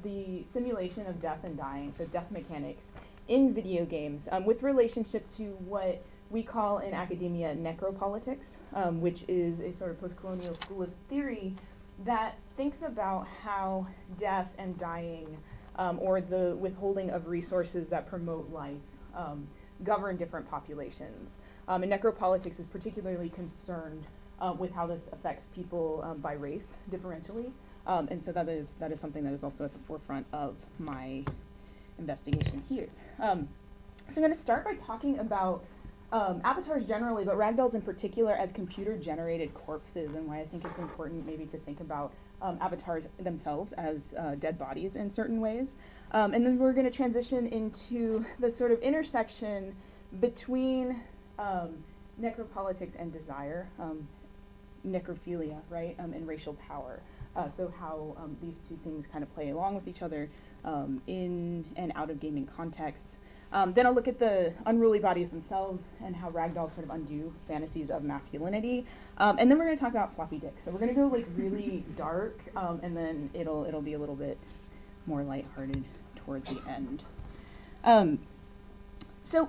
the simulation of death and dying, so death mechanics, in video games with relationship to what we call in academia necro-politics, which is a sort of post-colonial school of theory that thinks about how death and dying or the withholding of resources that promote life govern different populations. And necropolitics is particularly concerned with how this affects people by race differentially. And so that is something that is also at the forefront of my investigation here. So I'm going to start by talking about avatars generally, but ragdolls in particular as computer-generated corpses, and why I think it's important maybe to think about avatars themselves as dead bodies in certain ways. And then we're going to transition into the sort of intersection between necropolitics and desire, necrophilia, right, and racial power. So how these two things kind of play along with each other in and out of gaming contexts. Then I'll look at the unruly bodies themselves and how ragdolls sort of undo fantasies of masculinity. And then we're going to talk about floppy dicks. So we're going to go like really dark, and then it'll be a little bit more lighthearted toward the end. So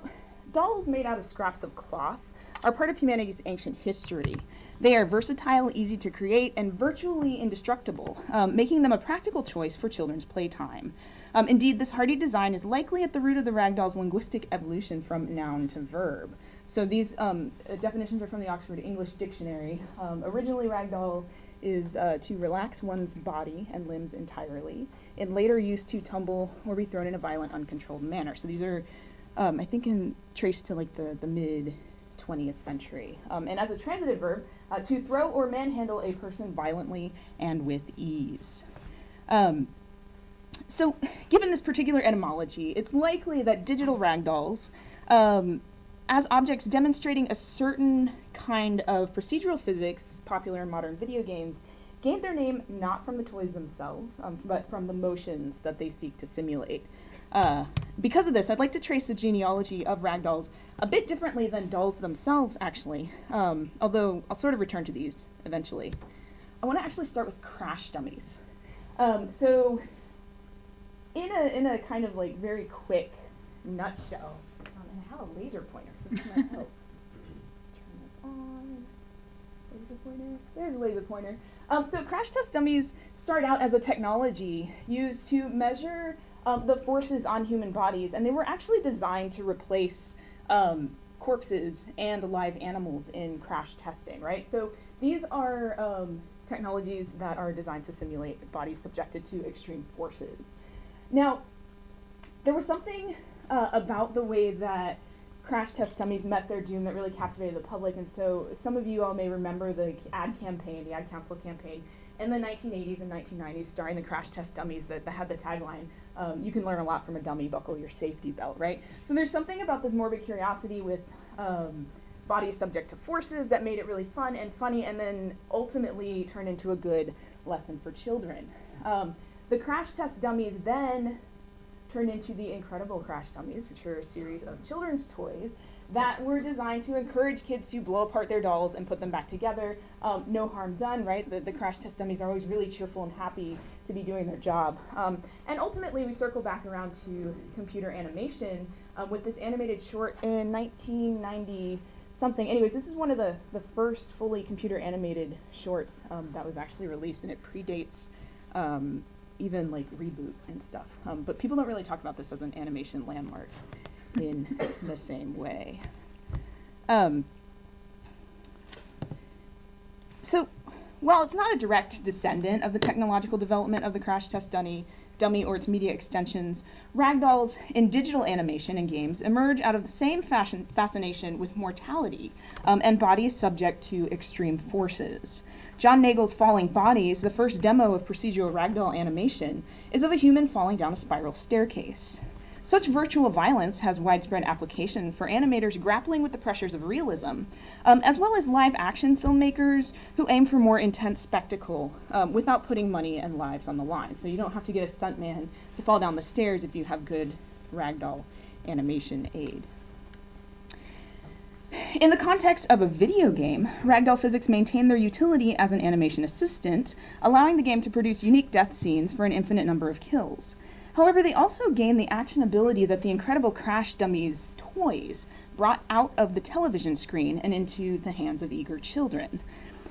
dolls made out of scraps of cloth are part of humanity's ancient history. They are versatile, easy to create, and virtually indestructible, making them a practical choice for children's playtime. Indeed, this hardy design is likely at the root of the ragdoll's linguistic evolution from noun to verb. So these definitions are from the Oxford English Dictionary. Originally, ragdoll is to relax one's body and limbs entirely. In later use, to tumble or be thrown in a violent, uncontrolled manner. So these are, I think, traced to like the mid-20th century. And as a transitive verb, to throw or manhandle a person violently and with ease. So given this particular etymology, it's likely that digital ragdolls, as objects demonstrating a certain kind of procedural physics popular in modern video games, gained their name not from the toys themselves, but from the motions that they seek to simulate. Because of this, I'd like to trace the genealogy of ragdolls a bit differently than dolls themselves, actually, although I'll sort of return to these eventually. I want to actually start with crash dummies. So in a kind of like very quick nutshell, and I have a laser pointer, so this might help. Turn this on. Laser pointer. There's a laser pointer. So crash test dummies start out as a technology used to measure the forces on human bodies, and they were actually designed to replace corpses and live animals in crash testing, right? So these are technologies that are designed to simulate bodies subjected to extreme forces. Now, there was something about the way that crash test dummies met their doom that really captivated the public, and so some of you all may remember the ad campaign, the ad council campaign, in the 1980s and 1990s starring the crash test dummies that had the tagline, you can learn a lot from a dummy, buckle your safety belt, right? So there's something about this morbid curiosity with bodies subject to forces that made it really fun and funny, and then ultimately turned into a good lesson for children. The crash test dummies then turned into the Incredible Crash Dummies, which are a series of children's toys that were designed to encourage kids to blow apart their dolls and put them back together. No harm done, right? The crash test dummies are always really cheerful and happy to be doing their job. And ultimately, we circle back around to computer animation with this animated short in 1990 something. Anyways, this is one of the first fully computer animated shorts that was actually released, and it predates even like Reboot and stuff. But people don't really talk about this as an animation landmark in the same way. So while it's not a direct descendant of the technological development of the crash test dummy or its media extensions, ragdolls in digital animation and games emerge out of the same fascination with mortality and bodies subject to extreme forces. John Nagel's Falling Bodies, the first demo of procedural ragdoll animation, is of a human falling down a spiral staircase. Such virtual violence has widespread application for animators grappling with the pressures of realism, as well as live-action filmmakers who aim for more intense spectacle without putting money and lives on the line. So you don't have to get a stuntman to fall down the stairs if you have good ragdoll animation aid. In the context of a video game, ragdoll physics maintain their utility as an animation assistant, allowing the game to produce unique death scenes for an infinite number of kills. However, they also gain the actionability that the incredible Crash Dummies toys brought out of the television screen and into the hands of eager children.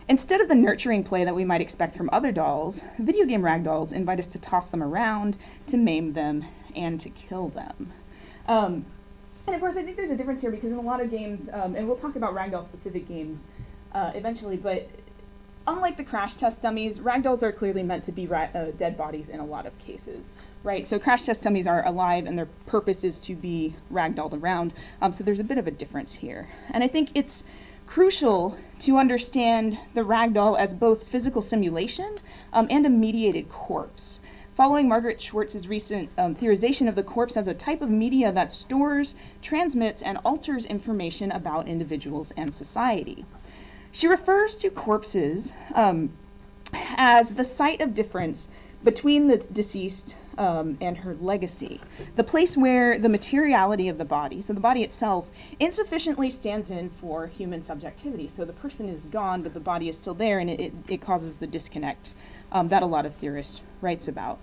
Instead of the nurturing play that we might expect from other dolls, video game ragdolls invite us to toss them around, to maim them, and to kill them. And of course, I think there's a difference here because in a lot of games, and we'll talk about ragdoll-specific games eventually, but unlike the crash test dummies, ragdolls are clearly meant to be dead bodies in a lot of cases, right? So crash test dummies are alive and their purpose is to be ragdolled around, so there's a bit of a difference here. And I think it's crucial to understand the ragdoll as both physical simulation and a mediated corpse. Following Margaret Schwartz's recent theorization of the corpse as a type of media that stores, transmits, and alters information about individuals and society. She refers to corpses as the site of difference between the deceased and her legacy, the place where the materiality of the body, so the body itself, insufficiently stands in for human subjectivity. So the person is gone, but the body is still there, and it causes the disconnect that a lot of theorists writes about.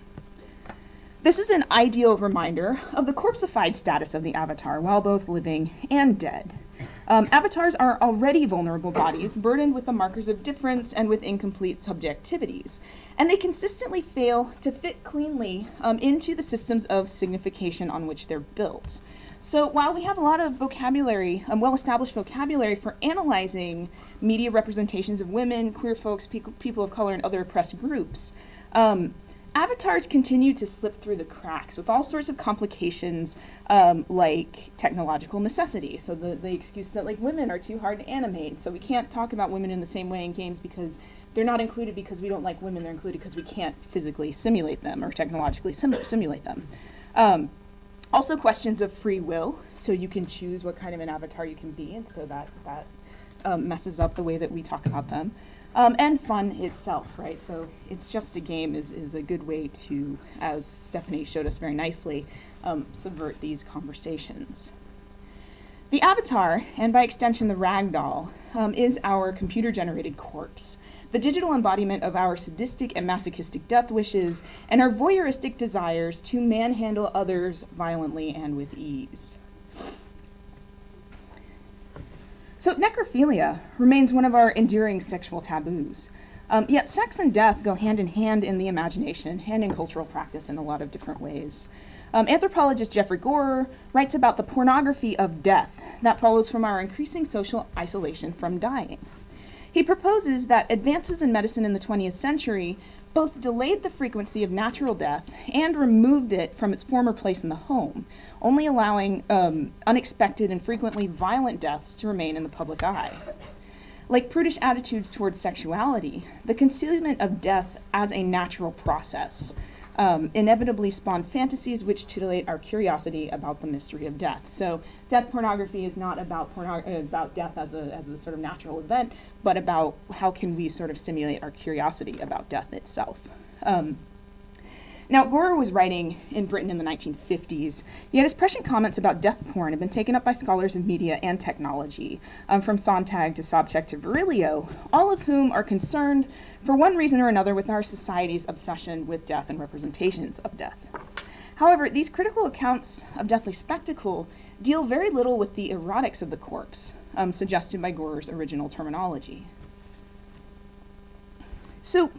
This is an ideal reminder of the corpsified status of the avatar while both living and dead. Avatars are already vulnerable bodies, burdened with the markers of difference and with incomplete subjectivities, and they consistently fail to fit cleanly into the systems of signification on which they're built. So while we have a lot of vocabulary, well-established vocabulary for analyzing media representations of women, queer folks, people of color, and other oppressed groups, avatars continue to slip through the cracks with all sorts of complications like technological necessity. So the excuse that like women are too hard to animate, so we can't talk about women in the same way in games because they're not included because we don't like women, they're included because we can't physically simulate them or technologically simulate them. Also questions of free will, so you can choose what kind of an avatar you can be, and so that messes up the way that we talk about them. And fun itself, right? So it's just a game is a good way to, as Stephanie showed us very nicely, subvert these conversations. The avatar, and by extension the ragdoll, is our computer-generated corpse, the digital embodiment of our sadistic and masochistic death wishes, and our voyeuristic desires to manhandle others violently and with ease. So necrophilia remains one of our enduring sexual taboos. Yet sex and death go hand in hand in the imagination and in cultural practice in a lot of different ways. Anthropologist Jeffrey Gorer writes about the pornography of death that follows from our increasing social isolation from dying. He proposes that advances in medicine in the 20th century both delayed the frequency of natural death and removed it from its former place in the home, only allowing unexpected and frequently violent deaths to remain in the public eye. Like prudish attitudes towards sexuality, the concealment of death as a natural process inevitably spawned fantasies which titillate our curiosity about the mystery of death. So death pornography is not about death as a sort of natural event, but about how can we sort of stimulate our curiosity about death itself. Now, Gorer was writing in Britain in the 1950s, yet his prescient comments about death porn have been taken up by scholars of media and technology, from Sontag to Sobchak to Virilio, all of whom are concerned, for one reason or another, with our society's obsession with death and representations of death. However, these critical accounts of deathly spectacle deal very little with the erotics of the corpse, suggested by Gorer's original terminology. So,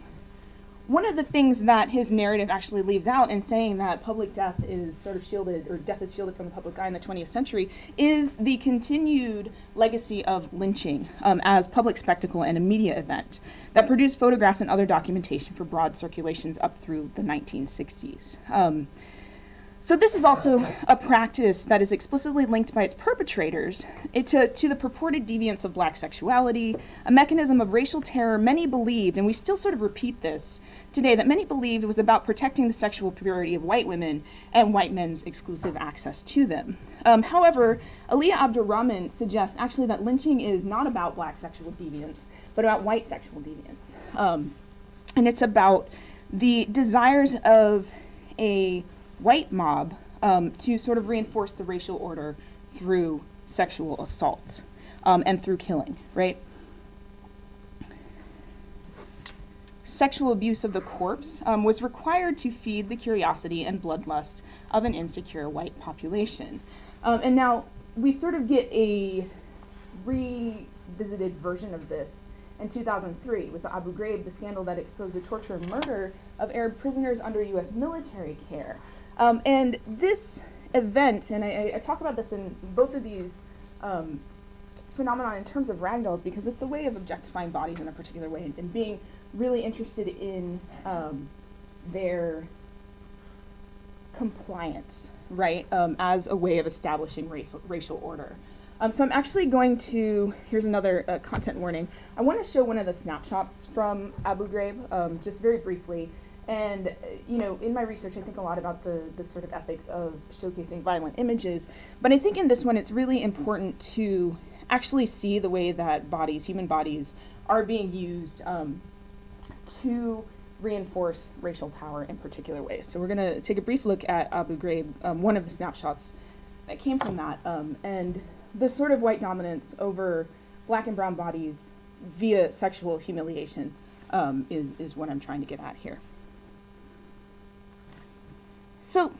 one of the things that his narrative actually leaves out in saying that public death is sort of shielded, or death is shielded from the public eye in the 20th century, is the continued legacy of lynching as public spectacle and a media event that produced photographs and other documentation for broad circulations up through the 1960s. So this is also a practice that is explicitly linked by its perpetrators to the purported deviance of black sexuality, a mechanism of racial terror many believed, and we still sort of repeat this today, that many believed was about protecting the sexual purity of white women and white men's exclusive access to them. However, Aliyah Abdurrahman suggests actually that lynching is not about black sexual deviance, but about white sexual deviance. And it's about the desires of a white mob to sort of reinforce the racial order through sexual assault. and through killing, right? Sexual abuse of the corpse was required to feed the curiosity and bloodlust of an insecure white population. And now we sort of get a revisited version of this in 2003 with the Abu Ghraib, the scandal that exposed the torture and murder of Arab prisoners under U.S. military care. And this event, and I talk about this in both of these phenomena in terms of ragdolls because it's the way of objectifying bodies in a particular way and being really interested in their compliance, right, as a way of establishing racial order. So I'm actually going to, here's another content warning. I want to show one of the snapshots from Abu Ghraib, just very briefly. And, you know, in my research, I think a lot about the sort of ethics of showcasing violent images. But I think in this one, it's really important to actually see the way that bodies, human bodies, are being used to reinforce racial power in particular ways. So we're going to take a brief look at Abu Ghraib, one of the snapshots that came from that, and the sort of white dominance over black and brown bodies via sexual humiliation is what I'm trying to get at here. So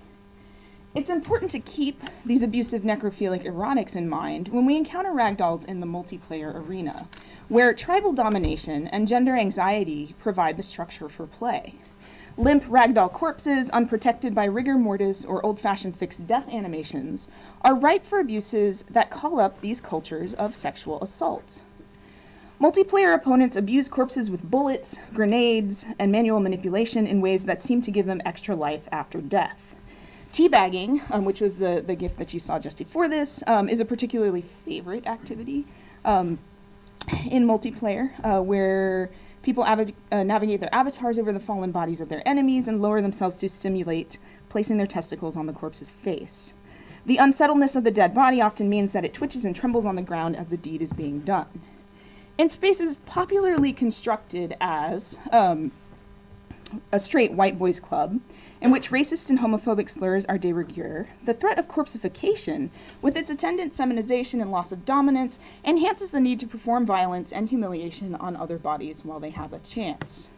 it's important to keep these abusive necrophilic erotics in mind when we encounter ragdolls in the multiplayer arena, where tribal domination and gender anxiety provide the structure for play. Limp ragdoll corpses, unprotected by rigor mortis or old-fashioned fixed death animations, are ripe for abuses that call up these cultures of sexual assault. Multiplayer opponents abuse corpses with bullets, grenades, and manual manipulation in ways that seem to give them extra life after death. Teabagging, which was the GIF that you saw just before this, is a particularly favorite activity in multiplayer, where people navigate their avatars over the fallen bodies of their enemies and lower themselves to simulate placing their testicles on the corpse's face. The unsettledness of the dead body often means that it twitches and trembles on the ground as the deed is being done. In spaces popularly constructed as a straight white boys club, in which racist and homophobic slurs are de rigueur, the threat of corpsification, with its attendant feminization and loss of dominance, enhances the need to perform violence and humiliation on other bodies while they have a chance.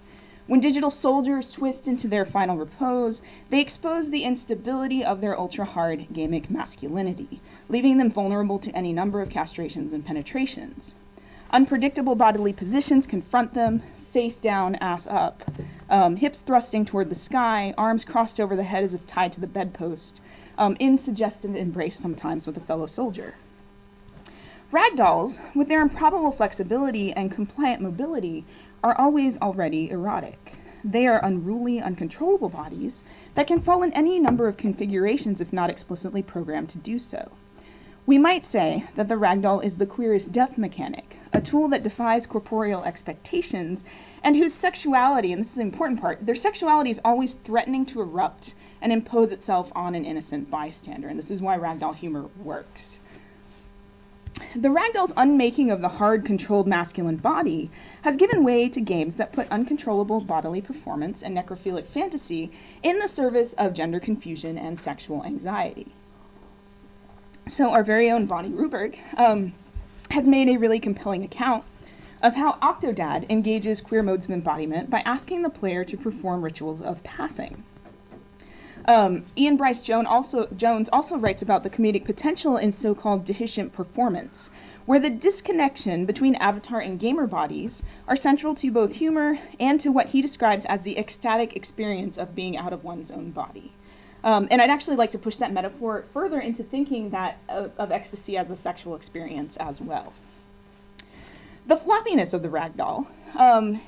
When digital soldiers twist into their final repose, they expose the instability of their ultra-hard gamic masculinity, leaving them vulnerable to any number of castrations and penetrations. Unpredictable bodily positions confront them, face down, ass up, hips thrusting toward the sky, arms crossed over the head as if tied to the bedpost, in suggestive embrace sometimes with a fellow soldier. Ragdolls, with their improbable flexibility and compliant mobility, are always already erotic. They are unruly, uncontrollable bodies that can fall in any number of configurations if not explicitly programmed to do so. We might say that the ragdoll is the queerest death mechanic, a tool that defies corporeal expectations and whose sexuality, and this is the important part, their sexuality is always threatening to erupt and impose itself on an innocent bystander, and this is why ragdoll humor works. The ragdoll's unmaking of the hard, controlled masculine body has given way to games that put uncontrollable bodily performance and necrophilic fantasy in the service of gender confusion and sexual anxiety. So our very own Bonnie Ruberg has made a really compelling account of how Octodad engages queer modes of embodiment by asking the player to perform rituals of passing. Ian Bryce Jones also writes about the comedic potential in so-called deficient performance, where the disconnection between avatar and gamer bodies are central to both humor and to what he describes as the ecstatic experience of being out of one's own body. And I'd actually like to push that metaphor further into thinking that of ecstasy as a sexual experience as well. The floppiness of the ragdoll, and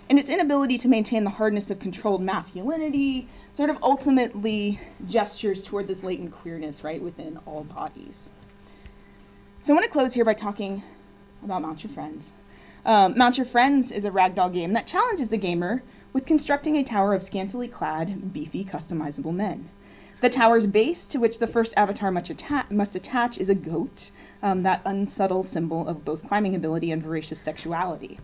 its inability to maintain the hardness of controlled masculinity, sort of ultimately gestures toward this latent queerness, right, within all bodies. So I want to close here by talking about Mount Your Friends. Mount Your Friends is a ragdoll game that challenges the gamer with constructing a tower of scantily clad, beefy, customizable men. The tower's base, to which the first avatar must attach, is a goat, that unsubtle symbol of both climbing ability and voracious sexuality.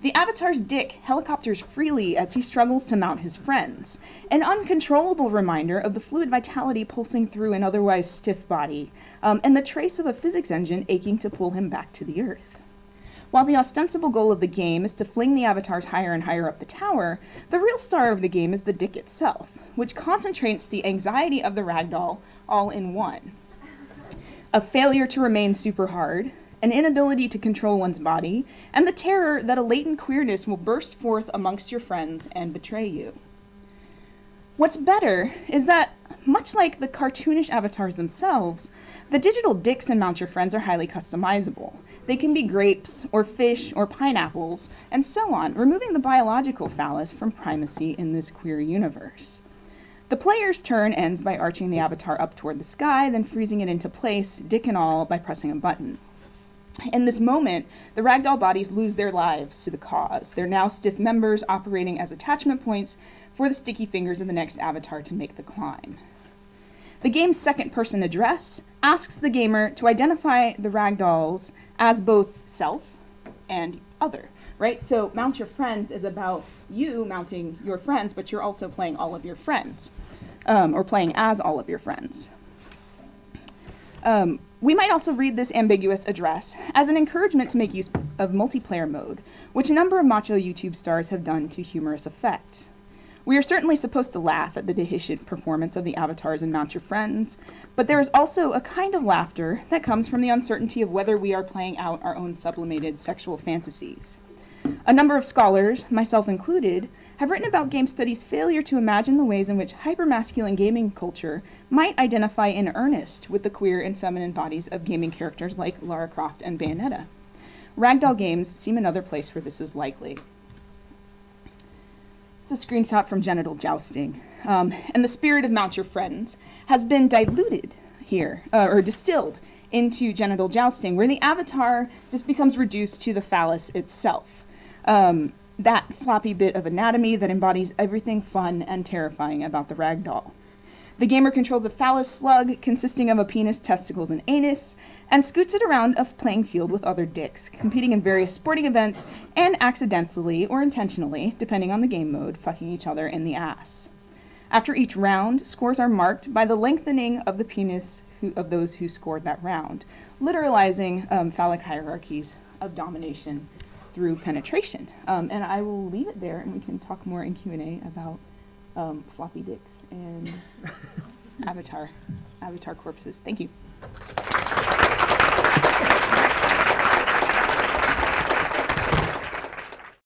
The avatar's dick helicopters freely as he struggles to mount his friends, an uncontrollable reminder of the fluid vitality pulsing through an otherwise stiff body, and the trace of a physics engine aching to pull him back to the Earth. While the ostensible goal of the game is to fling the avatars higher and higher up the tower, the real star of the game is the dick itself, which concentrates the anxiety of the ragdoll all in one. A failure to remain super hard, an inability to control one's body, and the terror that a latent queerness will burst forth amongst your friends and betray you. What's better is that, much like the cartoonish avatars themselves, the digital dicks in Mount Your Friends are highly customizable. They can be grapes, or fish, or pineapples, and so on, removing the biological phallus from primacy in this queer universe. The player's turn ends by arching the avatar up toward the sky, then freezing it into place, dick and all, by pressing a button. In this moment, the ragdoll bodies lose their lives to the cause. They're now stiff members operating as attachment points for the sticky fingers of the next avatar to make the climb. The game's second-person address asks the gamer to identify the ragdolls as both self and other, right? So Mount Your Friends is about you mounting your friends, but you're also playing all of your friends, or playing as all of your friends. We might also read this ambiguous address as an encouragement to make use of multiplayer mode, which a number of macho YouTube stars have done to humorous effect. We are certainly supposed to laugh at the deficient performance of the avatars in Mount Your Friends, but there is also a kind of laughter that comes from the uncertainty of whether we are playing out our own sublimated sexual fantasies. A number of scholars, myself included, have written about game studies' failure to imagine the ways in which hypermasculine gaming culture might identify in earnest with the queer and feminine bodies of gaming characters like Lara Croft and Bayonetta. Ragdoll games seem another place where this is likely. It's a screenshot from Genital Jousting. And the spirit of Mount Your Friends has been diluted here, or distilled into Genital Jousting, where the avatar just becomes reduced to the phallus itself. That floppy bit of anatomy that embodies everything fun and terrifying about the ragdoll. The gamer controls a phallus slug consisting of a penis, testicles, and anus, and scoots it around a playing field with other dicks, competing in various sporting events and accidentally or intentionally, depending on the game mode, fucking each other in the ass. After each round, scores are marked by the lengthening of the penis of those who scored that round, literalizing phallic hierarchies of domination through penetration. And I will leave it there, and we can talk more in Q&A about floppy dicks and avatar corpses. Thank you.